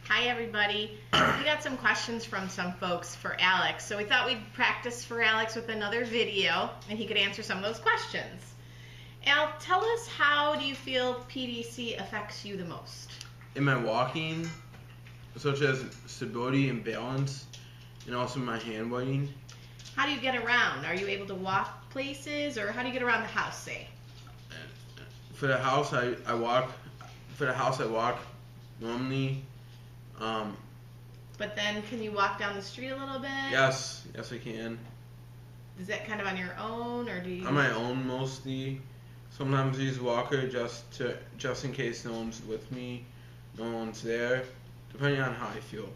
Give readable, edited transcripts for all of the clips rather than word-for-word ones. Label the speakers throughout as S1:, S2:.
S1: Hi everybody. We got some questions from some folks for Alex, so we thought we'd practice for Alex with another video and he could answer some of those questions. Al, tell us, how do you feel PDC affects you the most?
S2: In my walking, such as stability and balance, and also my handwriting.
S1: How do you get around? Are you able to walk places, or how do you get around the house, say?
S2: For the house, I walk. For the house, I walk normally.
S1: But then, can you walk down the street a little bit?
S2: Yes, I can.
S1: Is that kind of on your own, or do you?
S2: On my own mostly. Sometimes I use a walker just in case no one's with me, no one's there, depending on how I feel.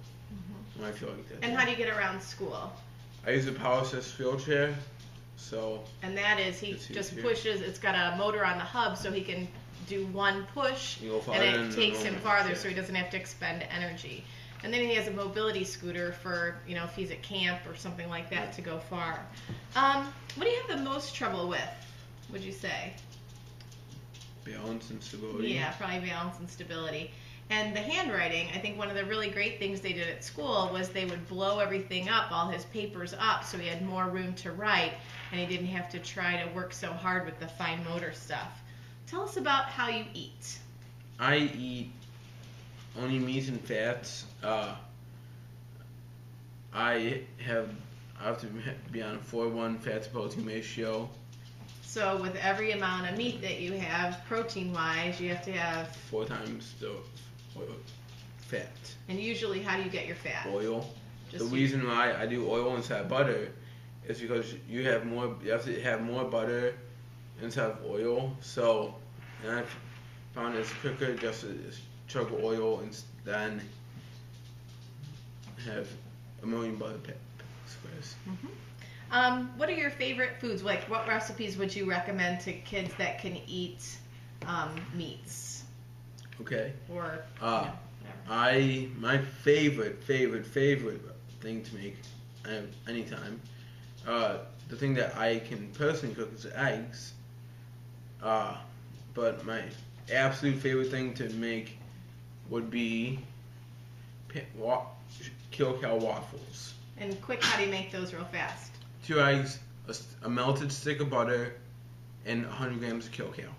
S2: When I feel like that.
S1: And how do you get around school?
S2: I use a power assist wheelchair, so.
S1: And that is, he just pushes. It's got a motor on the hub, so he can do one push, and it takes him farther, so he doesn't have to expend energy. And then he has a mobility scooter for, if he's at camp or something like that, to go far. What do you have the most trouble with, would you say?
S2: Balance and stability.
S1: Yeah, probably balance and stability. And the handwriting, I think one of the really great things they did at school was they would blow everything up, all his papers up, so he had more room to write, and he didn't have to try to work so hard with the fine motor stuff. Tell us about how you eat.
S2: I eat only meats and fats. I have to be on a 4:1 fat to protein ratio.
S1: So with every amount of meat that you have, protein-wise, you have to have
S2: 4 times the oil, fat.
S1: And usually, how do you get your fat?
S2: Oil. The reason why I do oil instead of butter is because you have to have more butter instead of oil. So, and I found it's quicker just to chug oil and then have a million butter squares.
S1: What are your favorite foods? Like, what recipes would you recommend to kids that can eat meats?
S2: Okay.
S1: Or
S2: my favorite thing to make anytime, the thing that I can personally cook is eggs. But my absolute favorite thing to make would be kilo waffles.
S1: And quick, how do you make those real fast?
S2: 2 eggs, a melted stick of butter, and 100 grams of kilo.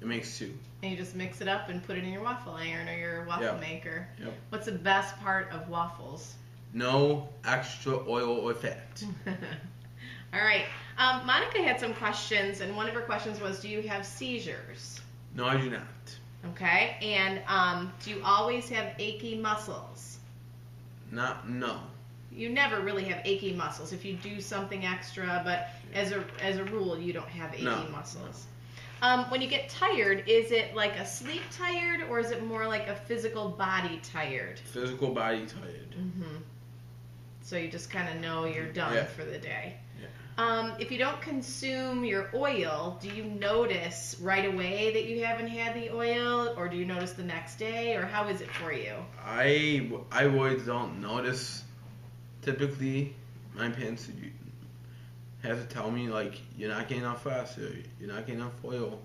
S2: It makes 2.
S1: And you just mix it up and put it in your waffle iron or your waffle maker.
S2: Yep.
S1: What's the best part of waffles?
S2: No extra oil or fat.
S1: All right. Monica had some questions, and one of her questions was, do you have seizures?
S2: No, I do not.
S1: Okay. And do you always have achy muscles?
S2: No.
S1: You never really have achy muscles if you do something extra, but as a rule, you don't have achy muscles. When you get tired, is it like a sleep tired, or is it more like a physical body tired?
S2: Physical body tired.
S1: So you just kind of know you're done for the day.
S2: Yeah.
S1: If you don't consume your oil, do you notice right away that you haven't had the oil, or do you notice the next day, or how is it for you?
S2: I always don't notice. Typically, my parents have to tell me, like, you're not getting enough fast, or you're not getting enough oil.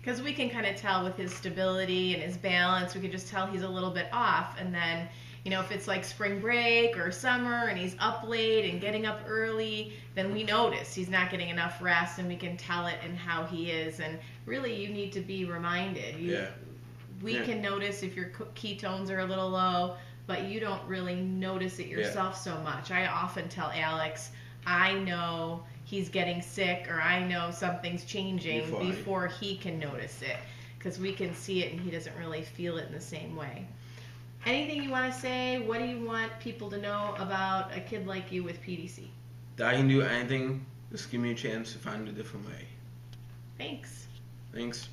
S1: Because we can kind of tell with his stability and his balance, we can just tell he's a little bit off. And then, if it's like spring break or summer and he's up late and getting up early, then we notice he's not getting enough rest, and we can tell it in how he is. And really, you need to be reminded. We can notice if your ketones are a little low, but you don't really notice it yourself so much. I often tell Alex, I know he's getting sick, or I know something's changing before he can notice it, because we can see it and he doesn't really feel it in the same way. Anything you want to say? What do you want people to know about a kid like you with PDC?
S2: That I can do anything. Just give me a chance to find a different way.
S1: Thanks.
S2: Thanks.